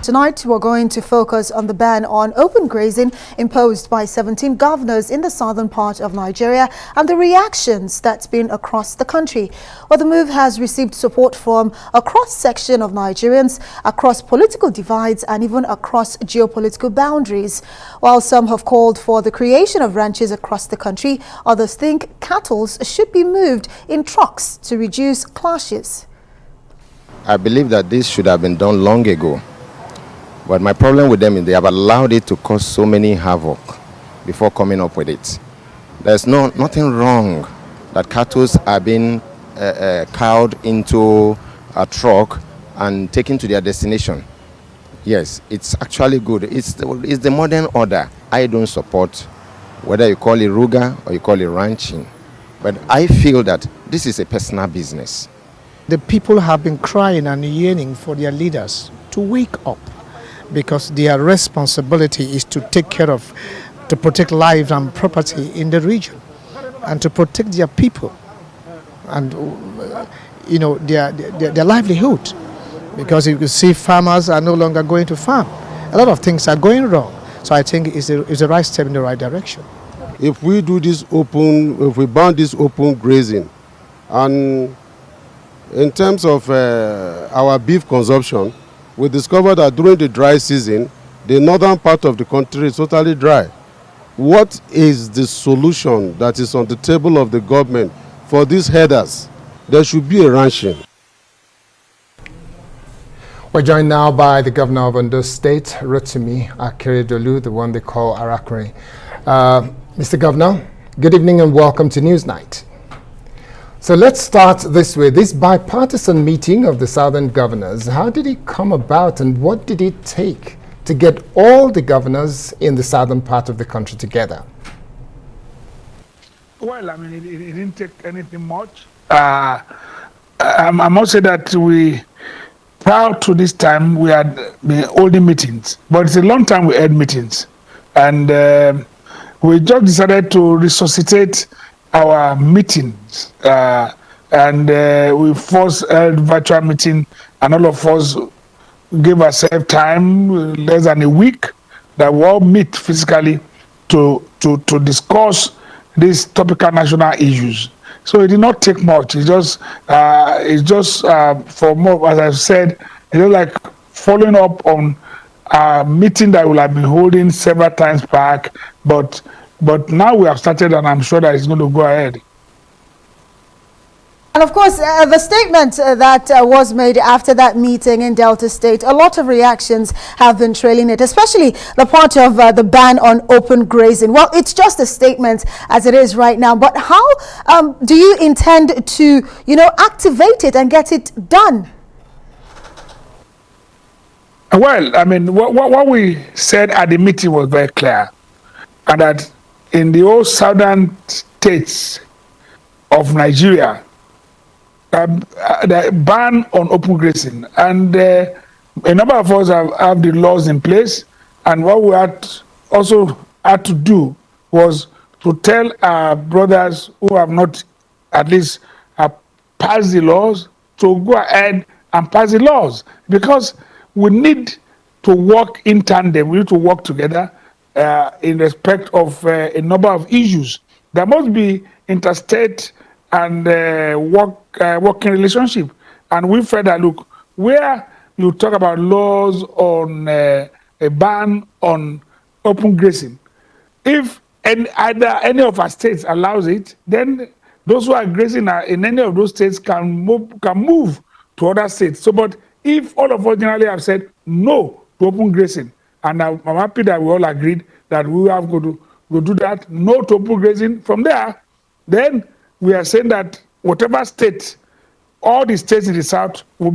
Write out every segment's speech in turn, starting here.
tonight we're going to focus on the ban on open grazing imposed by 17 governors in the southern part of Nigeria and the reactions that's been across the country. Well, the move has received support from a cross-section of Nigerians, across political divides and even across geopolitical boundaries. While some have called for the creation of ranches across the country, others think cattle should be moved in trucks to reduce clashes. I believe that this should have been done long ago. But my problem with them is they have allowed it to cause so many havoc before coming up with it. There's nothing wrong that cattle are being cowed into a truck and taken to their destination. Yes, it's actually good. It's the modern order. I don't support whether you call it ruga or you call it ranching. But I feel that this is a personal business. The people have been crying and yearning for their leaders to wake up, because their responsibility is to take care of, to protect lives and property in the region and to protect their people and their livelihood. Because you can see farmers are no longer going to farm. A lot of things are going wrong. So I think it's a right step in the right direction. If we do this if we ban this open grazing, and in terms of our beef consumption, we discovered that during the dry season, the northern part of the country is totally dry. What is the solution that is on the table of the government for these headers? There should be a ranching. We're joined now by the governor of Ondo State, Rotimi Akeredolu, the one they call Arakure. Mr. Governor, good evening and welcome to Newsnight. So let's start this way. This bipartisan meeting of the Southern governors, how did it come about and what did it take to get all the governors in the southern part of the country together? Well, I mean, it didn't take anything much. I must say that prior to this time, we had been holding meetings, but it's a long time we had meetings. And we just decided to resuscitate our meetings, and we first held virtual meeting, and all of us gave ourselves time, less than a week, that we all meet physically to discuss these topical national issues. So it did not take much. It's just for more, as I've said, it's like following up on a meeting that we'll have been holding several times back, but now we have started, and I'm sure that it's going to go ahead. And of course, the statement that was made after that meeting in Delta State, a lot of reactions have been trailing it, especially the part of the ban on open grazing. Well, it's just a statement as it is right now, but how do you intend to, activate it and get it done? Well, I mean, what we said at the meeting was very clear, and that in the whole southern states of Nigeria, the ban on open grazing, and a number of us have the laws in place, and what we also had to do was to tell our brothers who have not at least passed the laws to go ahead and pass the laws, because we need to work in tandem. We need to work together in respect of a number of issues. There must be interstate and working relationship. And we felt that, look, where you talk about laws on a ban on open grazing, if either any of our states allows it, then those who are grazing in any of those states can move to other states. So, but if all of us generally have said no to open grazing, and I'm happy that we all agreed that we have to go do that, no to open grazing, from there, then we are saying that whatever state, all the states in the south will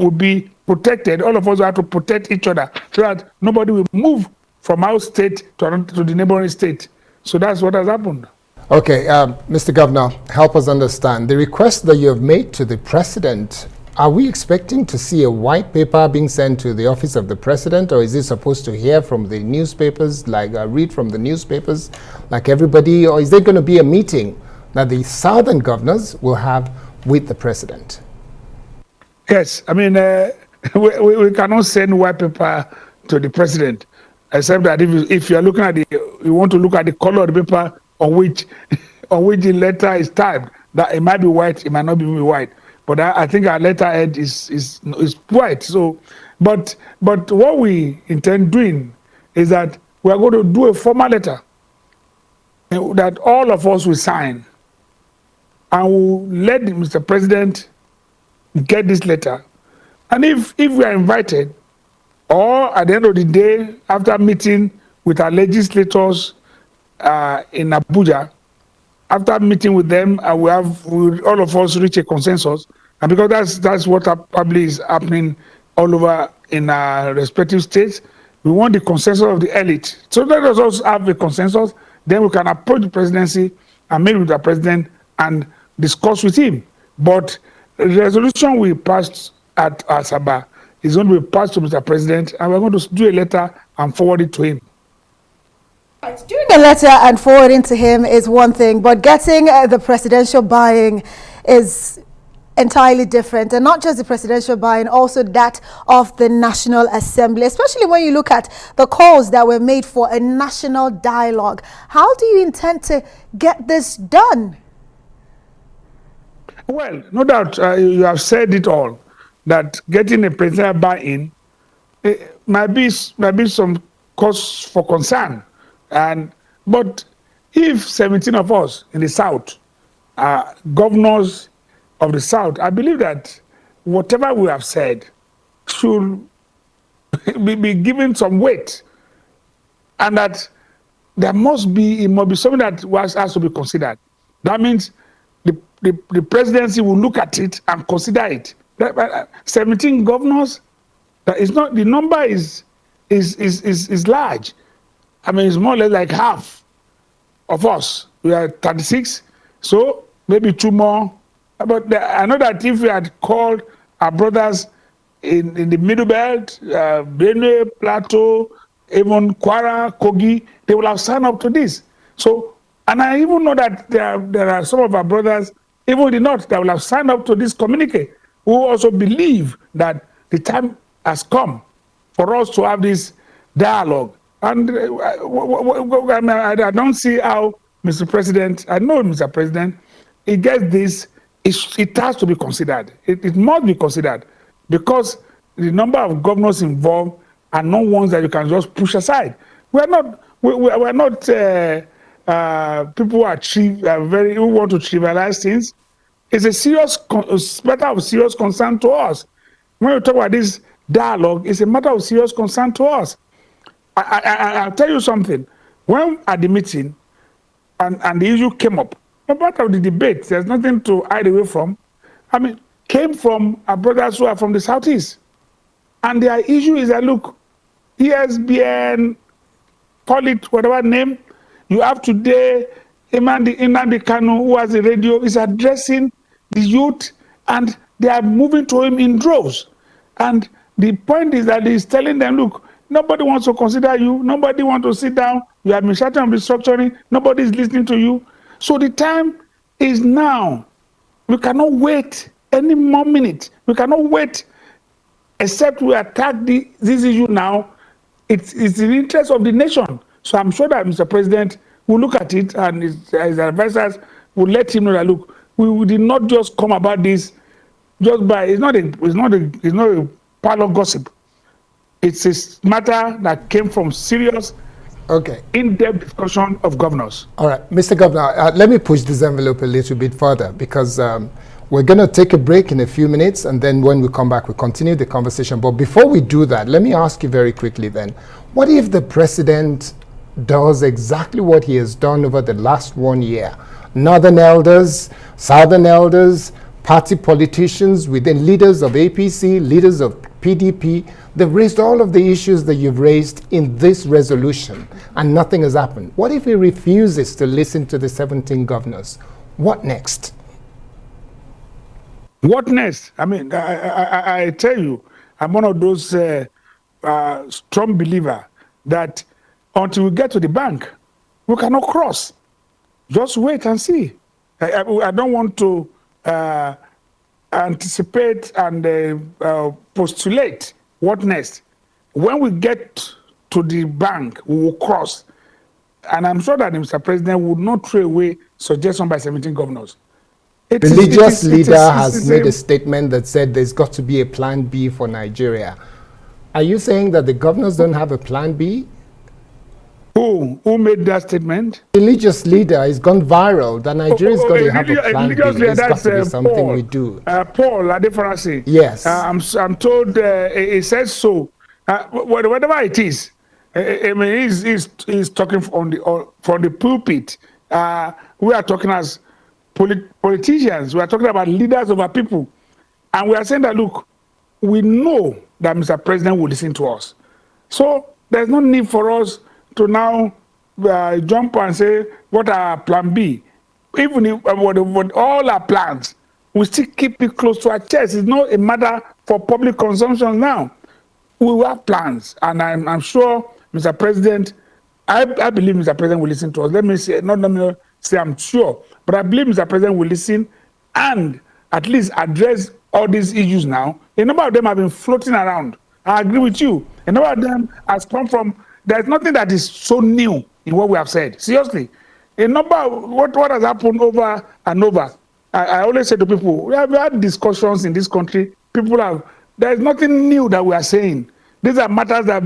be protected. All of us have to protect each other so that nobody will move from our state to the neighboring state. So that's what has happened. Okay, Mr. Governor, help us understand. The request that you have made to the president, are we expecting to see a white paper being sent to the office of the president, or is he supposed to hear from the newspapers, like read from the newspapers like everybody, or is there going to be a meeting that the southern governors will have with the president? Yes, I mean, we cannot send white paper to the president, except that if you are looking at you want to look at the color of the paper on which on which the letter is typed. That it might be white, it might not be white. But I think our letterhead is white. So, but what we intend doing is that we are going to do a formal letter that all of us will sign, and we'll let Mr. President get this letter. And if we are invited, or at the end of the day, after meeting with our legislators in Abuja, after meeting with them, we all of us reach a consensus, and because that's what probably is happening all over in our respective states. We want the consensus of the elite. So let us also have a consensus. Then we can approach the presidency and meet with the president and discuss with him. But the resolution we passed at Asaba is going to be passed to Mr. President, and we're going to do a letter and forward it to him. Doing a letter and forwarding to him is one thing, but getting the presidential buying is entirely different. And not just the presidential buying, also that of the National Assembly, especially when you look at the calls that were made for a national dialogue. How do you intend to get this done? Well, no doubt you have said it all, that getting a presidential buy-in might be some cause for concern. But if 17 of us in the South are governors of the South, I believe that whatever we have said should be given some weight, and that it must be something that has to be considered. That means the presidency will look at it and consider it. 17 governors, that is not, the number is large. I mean, it's more or less like half of us. We are 36, so maybe 2 more. But I know that if we had called our brothers in the Middle Belt, Benue, Plateau, even Kwara, Kogi, they will have signed up to this. So, and I even know that there are some of our brothers, even in the North, that will have signed up to this communique, who also believe that the time has come for us to have this dialogue. And I don't see how Mr. President, I know Mr. President, he gets this, it has to be considered. It must be considered, because the number of governors involved are not ones that you can just push aside. We're not people who who want to trivialize things. It's a matter of serious concern to us. When we talk about this dialogue, it's a matter of serious concern to us. I'll tell you something. When at the meeting and the issue came up, no part of the debate, there's nothing to hide away from. I mean, came from our brothers who are from the Southeast. And their issue is that, look, ESBN, call it whatever name, you have today, Nnamdi Kanu, who has a radio, is addressing the youth, and they are moving to him in droves. And the point is that he's telling them, look, nobody wants to consider you. Nobody wants to sit down. You have been shouting on restructuring. Nobody is listening to you. So the time is now. We cannot wait any more minute. We cannot wait, except we attack this issue now. It's in the interest of the nation. So I'm sure that Mr. President will look at it, and his advisors will let him know that, look, we did not just come about this just by, it's not a parlor gossip. It's a matter that came from serious, in-depth discussion of governors. All right, Mr. Governor, let me push this envelope a little bit further, because we're going to take a break in a few minutes, and then when we come back, we'll continue the conversation. But before we do that, let me ask you very quickly then, what if the president does exactly what he has done over the last 1 year? Northern elders, southern elders, party politicians, within leaders of APC, leaders of PDP, they've raised all of the issues that you've raised in this resolution, and nothing has happened. What if he refuses to listen to the 17 governors? What next? What next? I mean, I tell you, I'm one of those strong believers that until we get to the bank, we cannot cross. Just wait and see. I don't want to anticipate and postulate what next. When we get to the bank, we will cross. And I'm sure that Mr. President would not throw away suggestion by 17 governors. Religious leader has made a statement that said there's got to be a plan B for Nigeria. Are you saying that the governors don't have a plan B? Who made that statement? Religious leader has gone viral that Nigeria's got to have a plan B. It's got to be something we do. Paul Adefarasi. Yes. I'm told he says so. Whatever it is, I mean, he's talking from the pulpit. We are talking as politicians. We are talking about leaders of our people. And we are saying that, look, we know that Mr. President will listen to us. So there's no need for us to now jump and say, what are plan B? Even if with all our plans, we still keep it close to our chest. It's not a matter for public consumption now. We will have plans, and I'm sure Mr. President, I believe Mr. President will listen to us. Let me say I'm sure, but I believe Mr. President will listen and at least address all these issues now. A number of them have been floating around. I agree with you. A number of them has come from. There's nothing that is so new in what we have said. Seriously, a number of what has happened over and over. I always say to people, we have had discussions in this country. People have. There is nothing new that we are saying. These are matters that have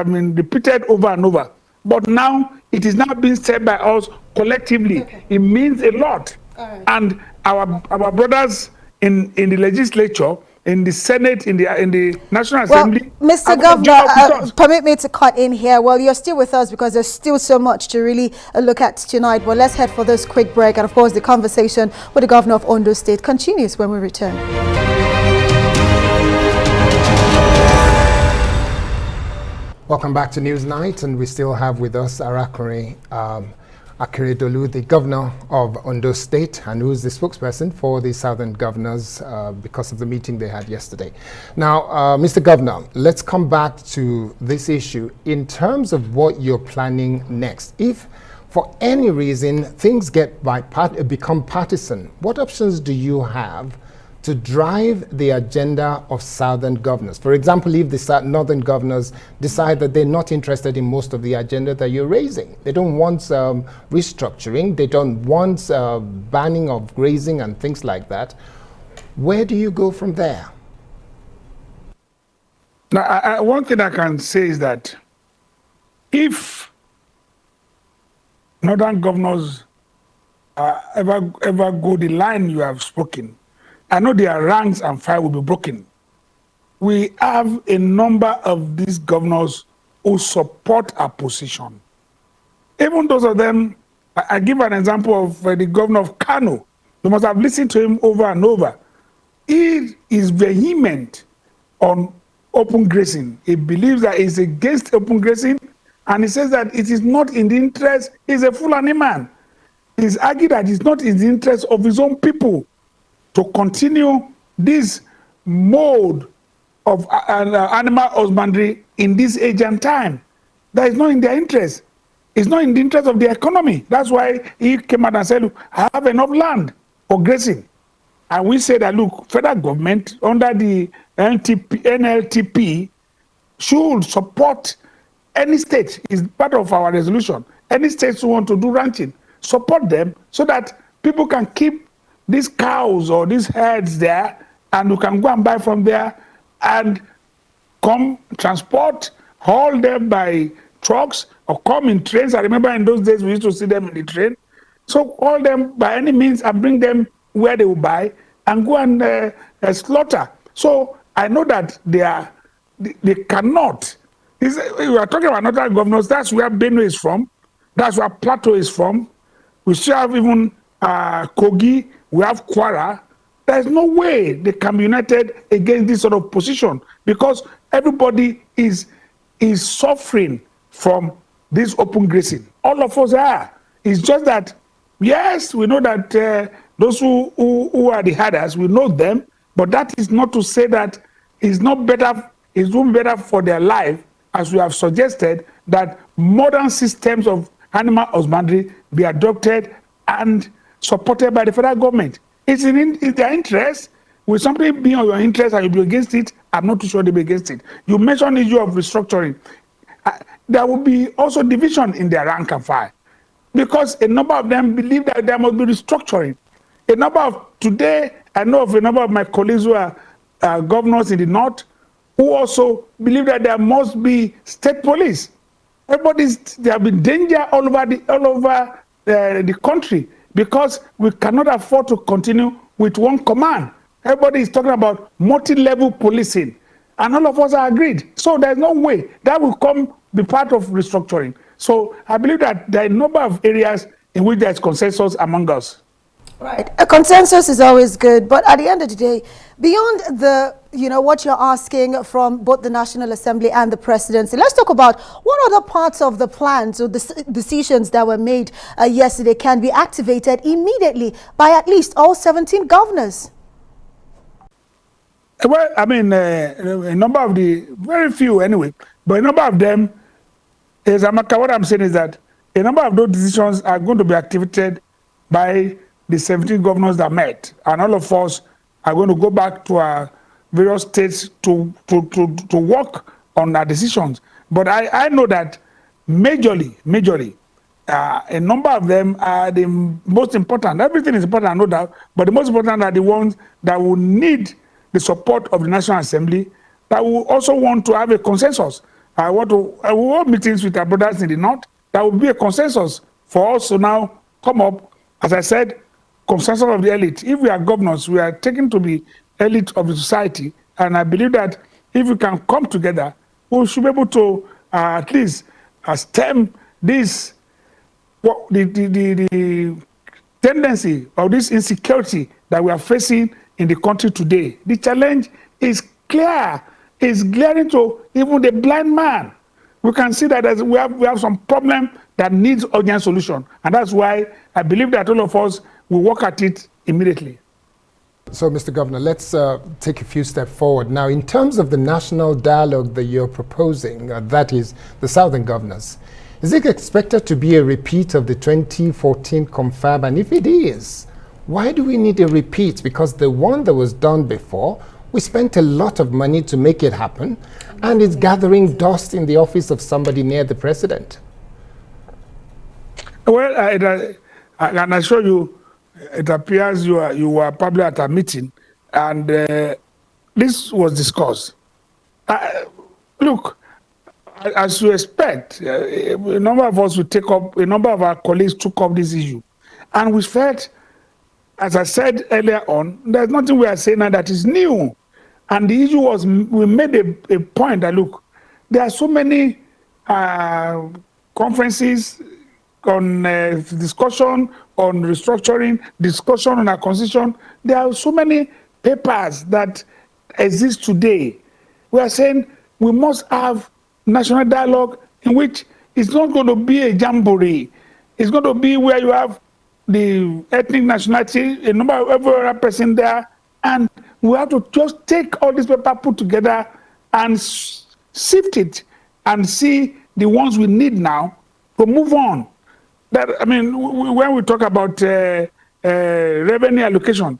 been repeated over and over. But now it is now being said by us collectively. Okay. It means a lot. Right. And our brothers in the legislature, in the Senate, in the National Assembly. Mr. Governor, permit me to cut in here. Well, you're still with us because there's still so much to really look at tonight. But let's head for this quick break. And of course, the conversation with the governor of Ondo State continues when we return. Welcome back to Newsnight, and we still have with us Rotimi Akeredolu, the governor of Ondo State, and who is the spokesperson for the southern governors because of the meeting they had yesterday. Now, Mr. Governor, let's come back to this issue in terms of what you're planning next. If for any reason things become partisan, what options do you have to drive the agenda of southern governors? For example, if the northern governors decide that they're not interested in most of the agenda that you're raising, they don't want restructuring, they don't want banning of grazing and things like that, where do you go from there? Now, one thing I can say is that if northern governors ever go the line you have spoken, I know their ranks and file will be broken. We have a number of these governors who support our position. Even those of them, I give an example of the governor of Kano. You must have listened to him over and over. He is vehement on open grazing. He believes that he's against open grazing, and he says that it is not in the interest, he's a Fulani man. He's argued that it's not in the interest of his own people to continue this mode of animal husbandry in this age and time. That is not in their interest. It's not in the interest of the economy. That's why he came out and said, look, I have enough land for grazing. And we say that, look, federal government under the NLTP should support any state. It's part of our resolution. Any states who want to do ranching, support them so that people can keep these cows or these herds there, and you can go and buy from there and come transport, haul them by trucks or come in trains. I remember in those days we used to see them in the train. So haul them by any means and bring them where they will buy and go and slaughter. So I know that they cannot. We are talking about another governors. That's where Benue is from. That's where Plateau is from. We still have even Kogi. We have Kwara. There's no way they can be united against this sort of position because everybody is suffering from this open grazing. All of us are. It's just that, yes, we know that those who are the herders, we know them, but that is not to say that it's not better, it's doing better for their life, as we have suggested, that modern systems of animal husbandry be adopted and supported by the federal government. It's in their interest. will something be on your interest and you'll be against it? I'm not too sure they'll be against it. You mentioned the issue of restructuring. There will be also division in their rank and file, because a number of them believe that there must be restructuring. Today, I know of a number of my colleagues who are governors in the north who also believe that there must be state police. There have been danger all over the country, because we cannot afford to continue with one command. Everybody is talking about multi-level policing, and all of us are agreed. So there's no way that will be part of restructuring. So I believe that there are a number of areas in which there's consensus among us. Right. A consensus is always good, but at the end of the day, beyond the, what you're asking from both the National Assembly and the presidency, let's talk about what other parts of the plans or the decisions that were made yesterday can be activated immediately by at least all 17 governors. Well, I mean, a number of very few anyway, but a number of them, what I'm saying is that a number of those decisions are going to be activated by the 17 governors that met, and all of us are going to go back to our various states to work on our decisions. But I know that majorly, a number of them are the most important. Everything is important, no doubt, but the most important are the ones that will need the support of the National Assembly, that will also want to have a consensus. I will hold meetings with our brothers in the north. That will be a consensus for us to now come up, as I said, consensus of the elite. If we are governors, we are taken to be elite of the society, and I believe that if we can come together, we should be able to at least stem this, the tendency of this insecurity that we are facing in the country today. The challenge is clear. It's glaring to even the blind man. We can see that we have some problem that needs urgent solution, and that's why I believe that all of us will work at it immediately. So, Mr. Governor, let's take a few steps forward. Now, in terms of the national dialogue that you're proposing, that is the Southern governors, is it expected to be a repeat of the 2014 confab? And if it is, why do we need a repeat? Because the one that was done before, we spent a lot of money to make it happen, and it's gathering dust in the office of somebody near the president. Well, I can assure you, it appears you were probably at a meeting, and this was discussed. Look, as you expect, a number of us will take up, a number of our colleagues took up this issue, and we felt, as I said earlier on, there's nothing we are saying now that is new. And the issue was, we made a point that, look, there are so many conferences on discussion on restructuring, discussion on acquisition. There are so many papers that exist today. We are saying we must have national dialogue in which it's not going to be a jamboree. It's going to be where you have the ethnic nationality, a number of every other person there, and we have to just take all this paper, put together, and sift it and see the ones we need now to move on. I mean, when we talk about revenue allocation,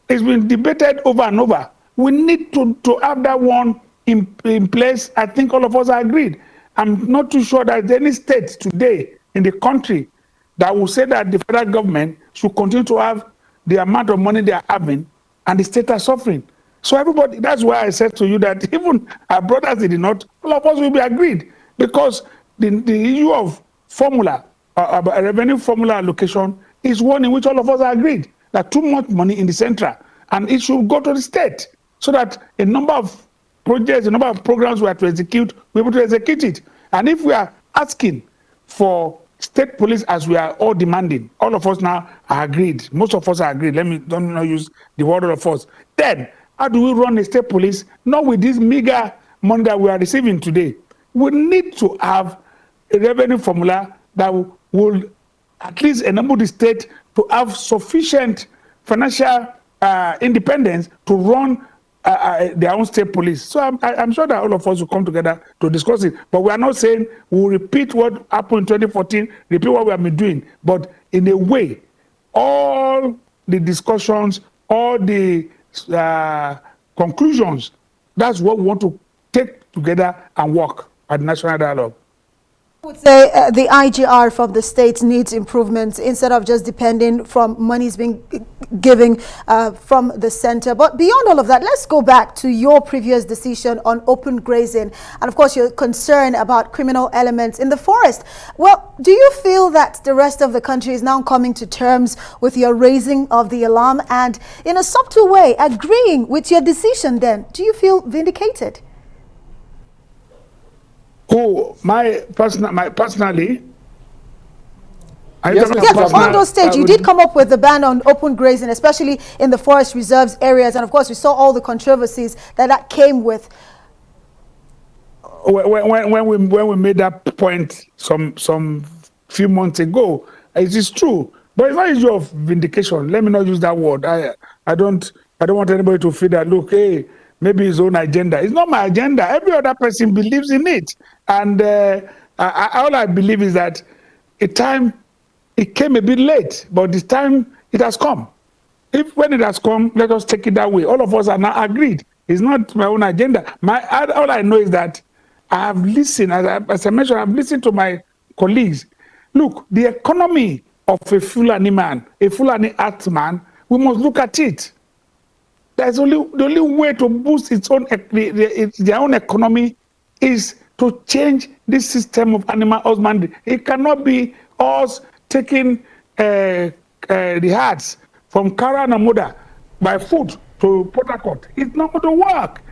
it's been debated over and over. We need to have that one in place. I think all of us are agreed. I'm not too sure that any state today in the country that will say that the federal government should continue to have the amount of money they are having and the state are suffering. So everybody, that's why I said to you that even our brothers in the north, all of us will be agreed, because the issue of formula, revenue formula allocation is one in which all of us are agreed that too much money in the central, and it should go to the state so that a number of projects, a number of programs we have to execute, we're able to execute it. And if we are asking for state police, as we are all demanding, all of us now are agreed. Most of us are agreed. Don't use the word all of us. Then, how do we run a state police? Not with this meager money that we are receiving today. We need to have a revenue formula that will at least enable the state to have sufficient financial independence to run their own state police. So I'm sure that all of us will come together to discuss it. But we are not saying we'll repeat what happened in 2014, repeat what we have been doing. But in a way, all the discussions, all the conclusions. That's what we want to take together and work at National Dialogue. I would say the IGR from the states needs improvements instead of just depending from monies being given from the center. But beyond all of that, let's go back to your previous decision on open grazing. And of course, your concern about criminal elements in the forest. Well, do you feel that the rest of the country is now coming to terms with your raising of the alarm and in a subtle way agreeing with your decision then? Do you feel vindicated? Oh, personally. Yes, on those stage, you did come up with the ban on open grazing, especially in the forest reserves areas. And of course, we saw all the controversies that came with. When we made that point some few months ago, it is true. But it's not issue of vindication. Let me not use that word. I don't want anybody to feel that, look, hey, maybe his own agenda. It's not my agenda. Every other person believes in it. And all I believe is that it came a bit late, but this time it has come. When it has come, let us take it that way. All of us are now agreed. It's not my own agenda. All I know is that I have listened, as I mentioned, I've listened to my colleagues. Look, the economy of a Fulani man, a Fulani art man, we must look at it. There's the only way to boost their own economy is to change this system of animal husbandry. It cannot be us taking the herds from Kara and Amuda by foot to Port Harcourt. It's not going to work.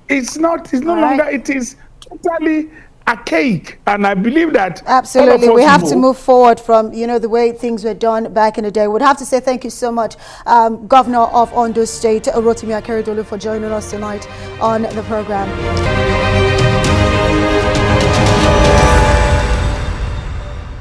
It's no longer, it is totally archaic, and I believe that absolutely we have to move forward from the way things were done back in the day. Would have to say thank you so much, Governor of Ondo State Rotimi Akeredolu, for joining us tonight on the program.